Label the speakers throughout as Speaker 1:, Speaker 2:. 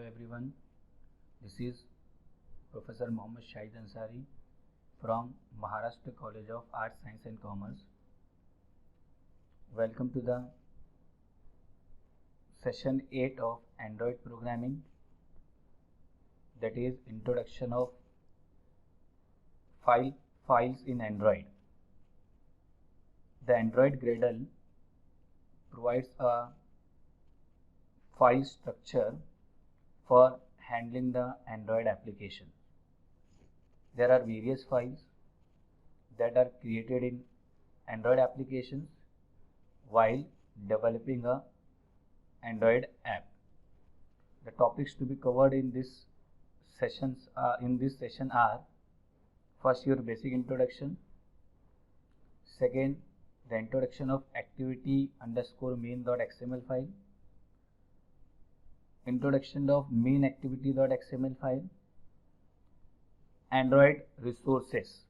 Speaker 1: everyone. This is Professor Mohammad Shahid Ansari from Maharashtra College of Arts, Science and Commerce. Welcome to the session 8 of Android programming, that is introduction of files in Android. The Android Gradle provides a file structure for handling the Android application. There are various files that are created in Android applications while developing a Android app. The topics to be covered in this session are: first, your basic introduction; second, the introduction of activity_main.xml file, introduction of main_activity.xml file, Android resources.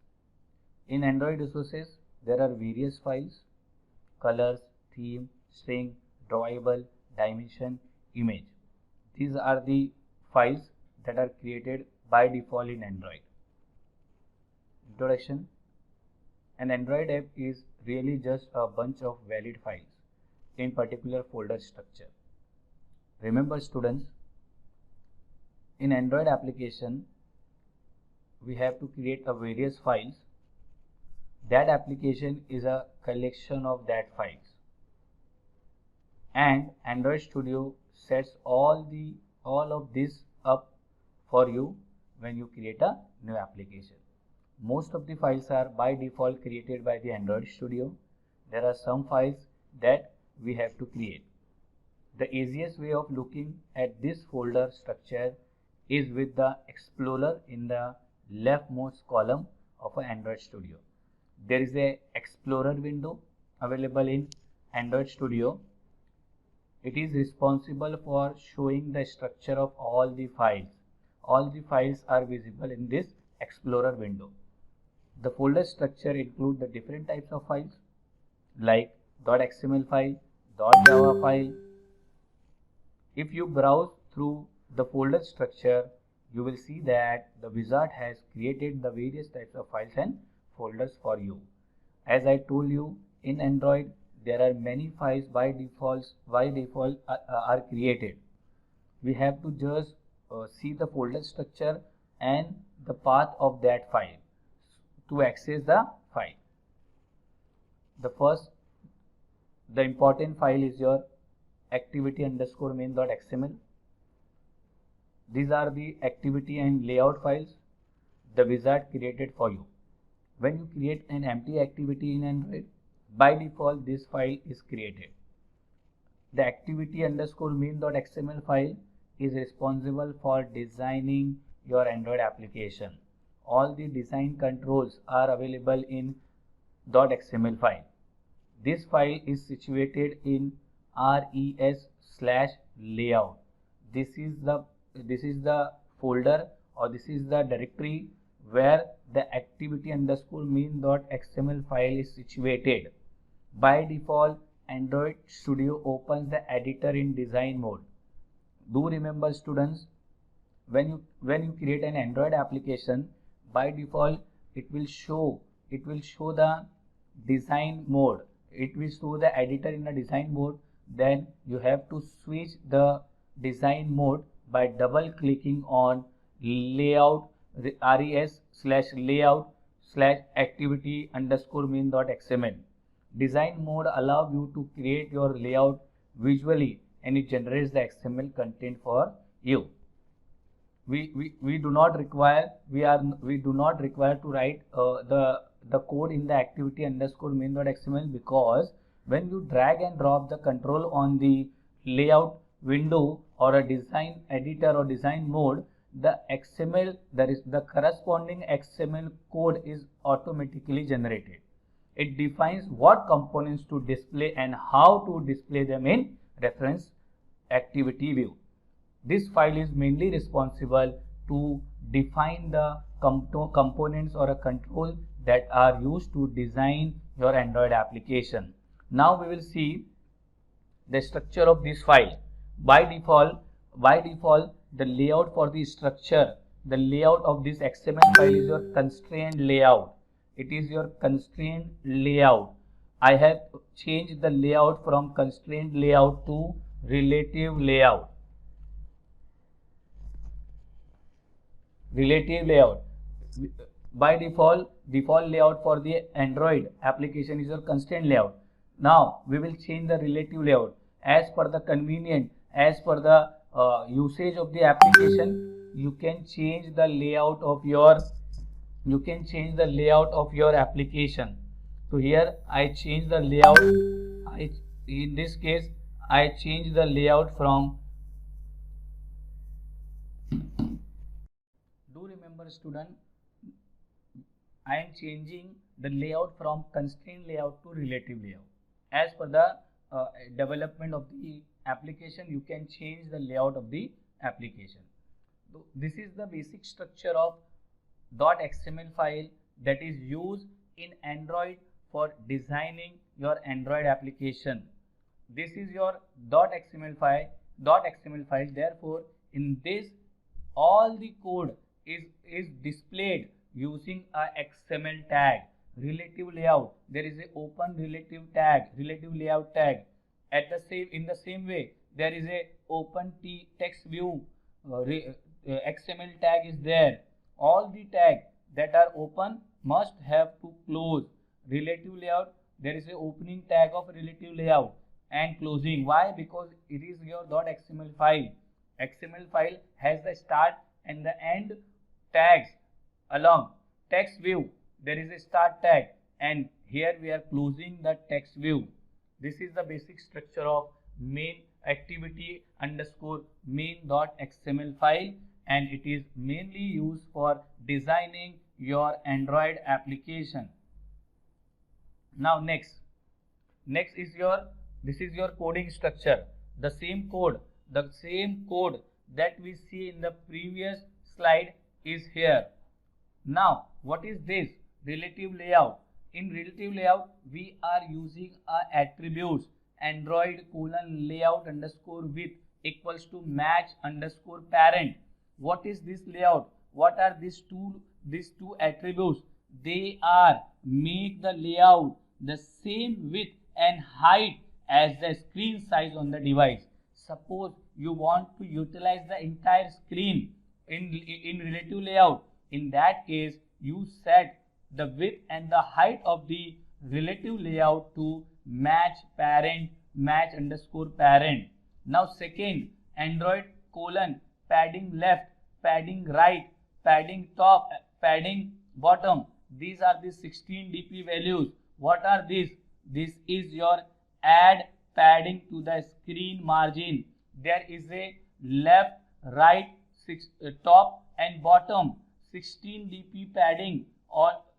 Speaker 1: In Android resources, there are various files: colors, theme, string, drawable, dimension, image. These are the files that are created by default in Android. Introduction: an Android app is really just a bunch of valid files in particular folder structure. Remember students, in Android application we have to create a various files. That application is a collection of that files, and Android Studio sets all of this up for you when you create a new application. Most of the files are by default created by the Android Studio. There are some files that we have to create. The easiest way of looking at this folder structure is with the Explorer in the leftmost column of an Android Studio. There is a Explorer window available in Android Studio. It is responsible for showing the structure of all the files. All the files are visible in this Explorer window. The folder structure includes the different types of files like .xml file, .java file. If you browse through the folder structure, you will see that the wizard has created the various types of files and folders for you. As I told you, in Android there are many files by default are created. We have to just see the folder structure and the path of that file to access the file. The important file is your activity_main.xml. These are the activity and layout files the wizard created for you. When you create an empty activity in Android, by default this file is created. The activity_main.xml file is responsible for designing your Android application. All the design controls are available in .xml file. This file is situated in res/layout. This is the folder, or this is the directory where the activity_main.xml file is situated. By default, Android Studio opens the editor in design mode. Do remember students, when you create an Android application, by default it will show the design mode. It will show the editor in the design mode. Then you have to switch the design mode by double clicking on layout res/layout/activity_main.xml. Design mode allows you to create your layout visually, and it generates the XML content for you. We do not require to write the code in the activity_main.xml, because when you drag and drop the control on the layout window or a design editor or design mode, the corresponding XML code is automatically generated. It defines what components to display and how to display them in reference activity view. This file is mainly responsible to define the components or a control that are used to design your Android application. Now we will see the structure of this file. By default, by default the layout for the structure, the layout of this XML file is your constrained layout. It is your constrained layout. I have changed the layout from constrained layout to relative layout. Relative layout. By default layout for the Android application is your constrained layout. Now we will change the relative layout as per the convenient, as per the usage of the application. You can change the layout of your application. So here I change the layout. In this case I change the layout from, do remember student, I am changing the layout from constrained layout to relative layout. As per the development of the application, you can change the layout of the application. So this is the basic structure of .xml file that is used in Android for designing your Android application. This is your .xml file. Therefore, in this all the code is displayed using a XML tag. Relative layout, there is a open relative layout tag. In the same way, there is a open text view XML tag is there. All the tags that are open must have to close. Relative layout, there is a opening tag of relative layout and closing. Why? Because it is your .xml file. XML file has the start and the end tags along. Text view, there is a start tag, and here we are closing the text view. This is the basic structure of main activity underscore main.xml file, and it is mainly used for designing your Android application. Now next is this is your coding structure. The same code that we see in the previous slide is here. Now what is this? Relative layout. In relative layout we are using attributes Android layout underscore with equals to match underscore parent. What is this layout? What are these two attributes? They are make the layout the same width and height as the screen size on the device. Suppose you want to utilize the entire screen in relative layout. In that case, you set the width and the height of the relative layout to match underscore parent. Now second, Android padding left, padding right, padding top, padding bottom. These are the 16 dp values. What are these? This is your add padding to the screen margin. There is a left, right, top and bottom 16 dp padding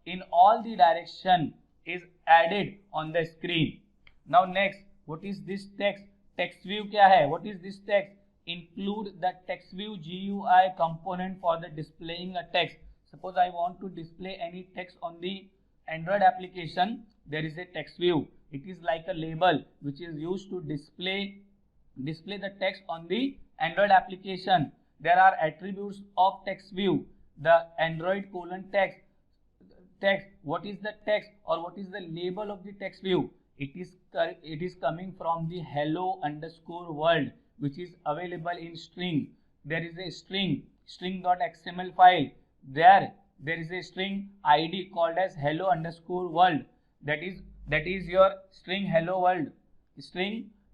Speaker 1: in all the direction is added on the screen. Now next, what is this text? Text view kya hai? What is this text? Include the text view GUI component for the displaying a text. Suppose I want to display any text on the Android application, there is a text view. It is like a label which is used to display the text on the Android application. There are attributes of text view. The Android text. What is the text or what is the label of the text view? It is coming from the hello underscore world, which is available in string. There is a string.xml file. There is a string ID called as hello underscore world. That is your string hello world.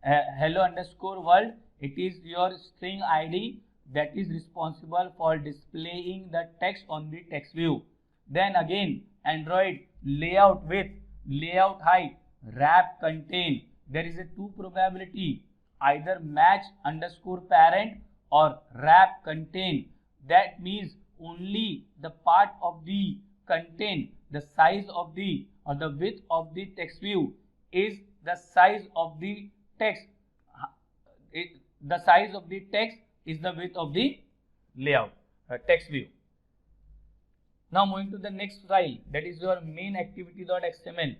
Speaker 1: Hello underscore world. It is your string ID that is responsible for displaying the text on the text view. Then again, Android layout width, layout height, wrap contain. There is a two probability, either match underscore parent or wrap contain. That means only the part of the content, the size of the or the width of the text view is the size of the text. The size of the text is the width of the layout text view. Now moving to the next file, that is your main activity.xml.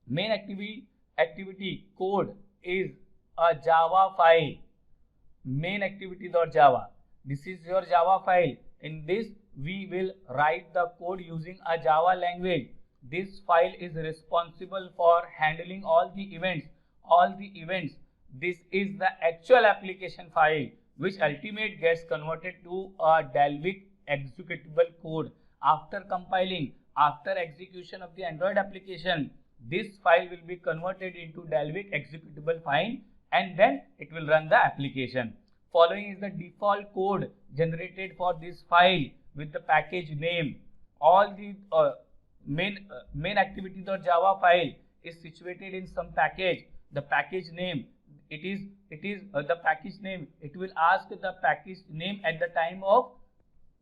Speaker 1: Main activity code is a Java file. main activity.java. This is your Java file. In this we will write the code using a Java language. This file is responsible for handling all the events. This is the actual application file which ultimately gets converted to a Dalvik executable code. After compiling, after execution of the Android application, this file will be converted into Dalvik executable file and then it will run the application. Following is the default code generated for this file with the package name. All the main activity.java file is situated in some package. The package name, the package name. It will ask the package name at the time of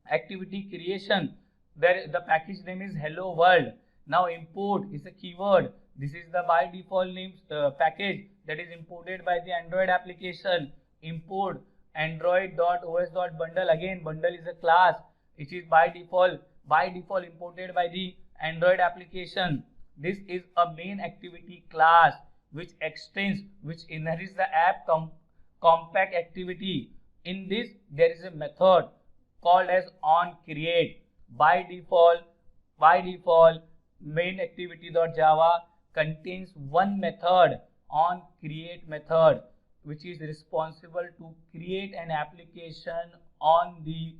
Speaker 1: activity creation. There the package name is hello world. Now import is a keyword. This is the by default name package that is imported by the Android application. Import android.os.bundle. Again, bundle is a class which is by default imported by the Android application. This is a main activity class which inherits the app compact activity. In this there is a method called as onCreate. By default main activity.java contains one method, onCreate method, which is responsible to create an application on the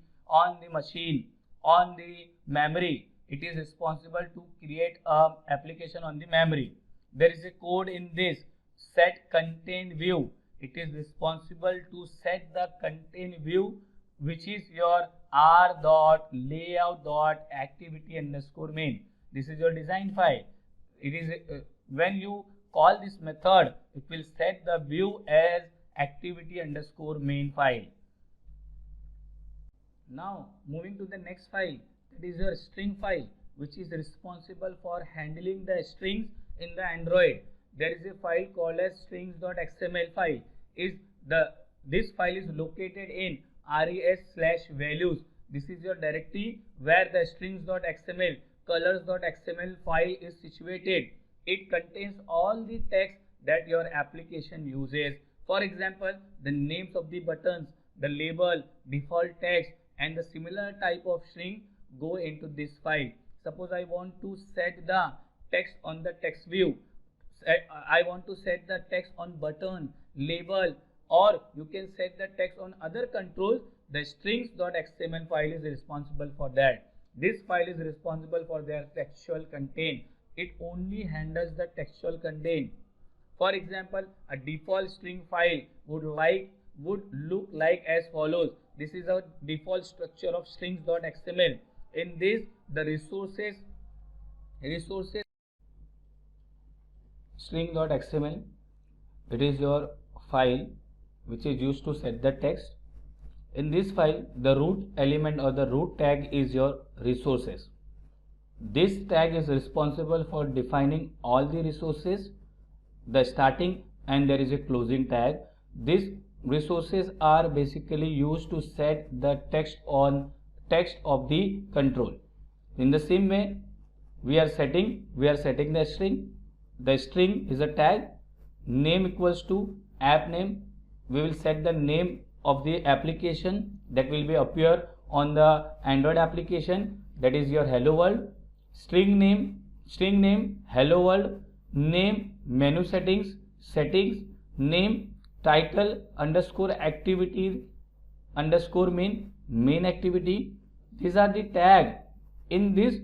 Speaker 1: machine, on the memory. It is responsible to create an application on the memory. There is a code in this set contain view. It is responsible to set the contain view, which is your r.layout.activity_main. This is your design file. It is when you call this method, it will set the view as activity_main file. Now moving to the next file, that is your string file, which is responsible for handling the strings in the Android. There is a file called as Strings.xml file. This file is located in res/values. This is your directory where the Strings.xml, colors.xml file is situated. It contains all the text that your application uses. For example, the names of the buttons, the label, default text, and the similar type of string go into this file. Suppose I want to set the text on the text view. I want to set the text on button, label, or you can set the text on other controls. The strings.xml file is responsible for that. This file is responsible for their textual content. It only handles the textual content. For example, a default string file would look like as follows. This is a default structure of strings.xml. In this, the resources string.xml, it is your file which is used to set the text. In this file, the root element or the root tag is your resources. This tag is responsible for defining all the resources, the starting, and there is a closing tag. These resources are basically used to set the text of the control. In the same way, we are setting the string. The string is a tag. Name equals to app name. We will set the name of the application that will be appear on the Android application, that is your hello world. String name hello world. Name menu settings, name title _activity main activity. These are the tag. In this,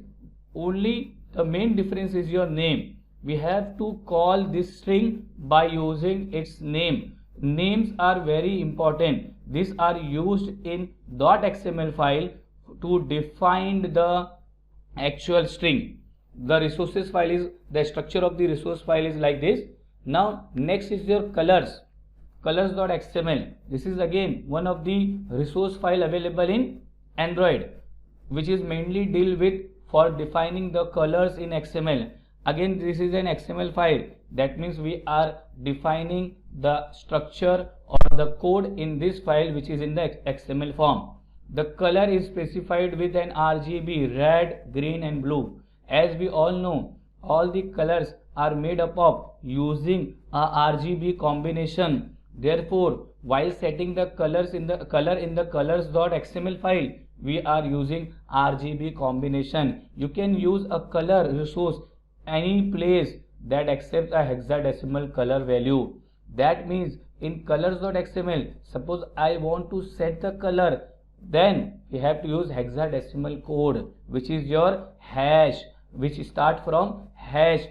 Speaker 1: only the main difference is your name. We have to call this string by using its name. Names are very important. These are used in .xml file to define the actual string. The resources file is, the structure of the resource file is like this. Now next is your colors.xml. This is again one of the resource file available in Android, which is mainly deal with for defining the colors in XML. Again, this is an XML file. That means we are defining the structure or the code in this file, which is in the XML form. The color is specified with an RGB, red, green and blue. As we all know, all the colors are made up of using a RGB combination. Therefore, while setting the colors in the colors.xml file, we are using RGB combination. You can use a color resource any place that accepts a hexadecimal color value. That means in colors.xml, suppose I want to set the color, then we have to use hexadecimal code, which is your hash, which start from hash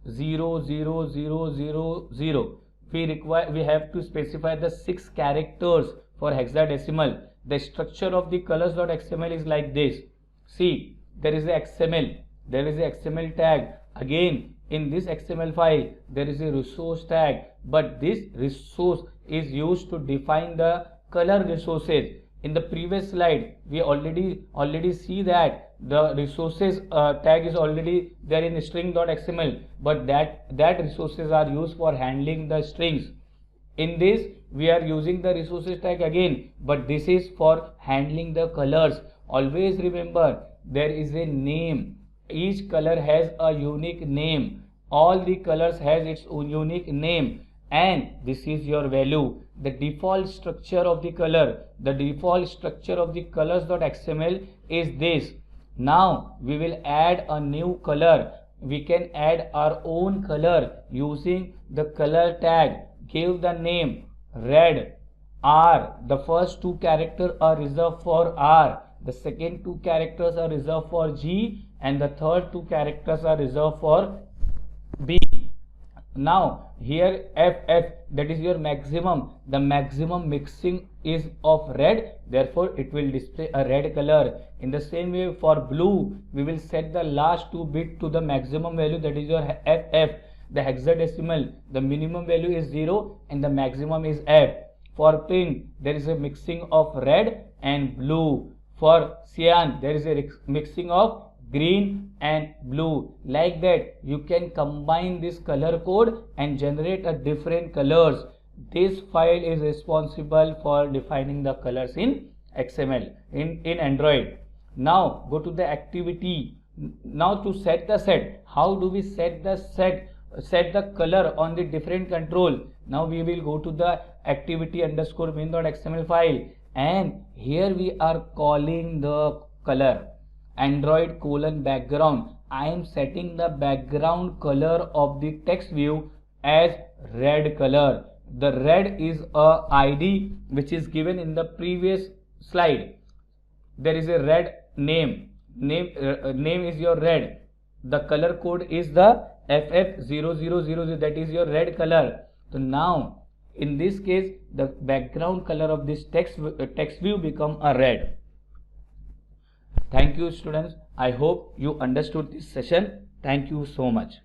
Speaker 1: 00000. We have to specify the 6 characters for hexadecimal. The structure of the colors.xml is like this. See, there is a XML, there is a XML tag. Again, in this XML file, there is a resource tag, but this resource is used to define the color resources. In the previous slide, we already see that the resources tag is already there in string.xml, but that resources are used for handling the strings. In this, we are using the resources tag again, but this is for handling the colors. Always remember, there is a name. Each color has a unique name. All the colors has its own unique name, and this is your value. The default structure of the color, the default structure of the colors.xml is this. Now we will add a new color. We can add our own color using the color tag. Give the name red R. The first 2 characters are reserved for R. The second 2 characters are reserved for G, and the third 2 characters are reserved for B. Now here FF, that is your maximum. The maximum mixing is of red, therefore it will display a red color. In the same way, for blue, we will set the last 2 bits to the maximum value, that is your FF. The hexadecimal, the minimum value is 0 and the maximum is F. For pink, there is a mixing of red and blue. For cyan, there is a mixing of green and blue. Like that, you can combine this color code and generate a different colors. This file is responsible for defining the colors in XML, in Android. Now go to the activity. Now to set the set, how do we set the color on the different control? Now we will go to the activity_main.xml file, and here we are calling the color Android background. I am setting the background color of the text view as red color. The red is a ID which is given in the previous slide. There is a red name is your red. The color code is the FF0000, that is your red color. So now in this case, the background color of this text view become a red. Thank you, students. I hope you understood this session. Thank you so much.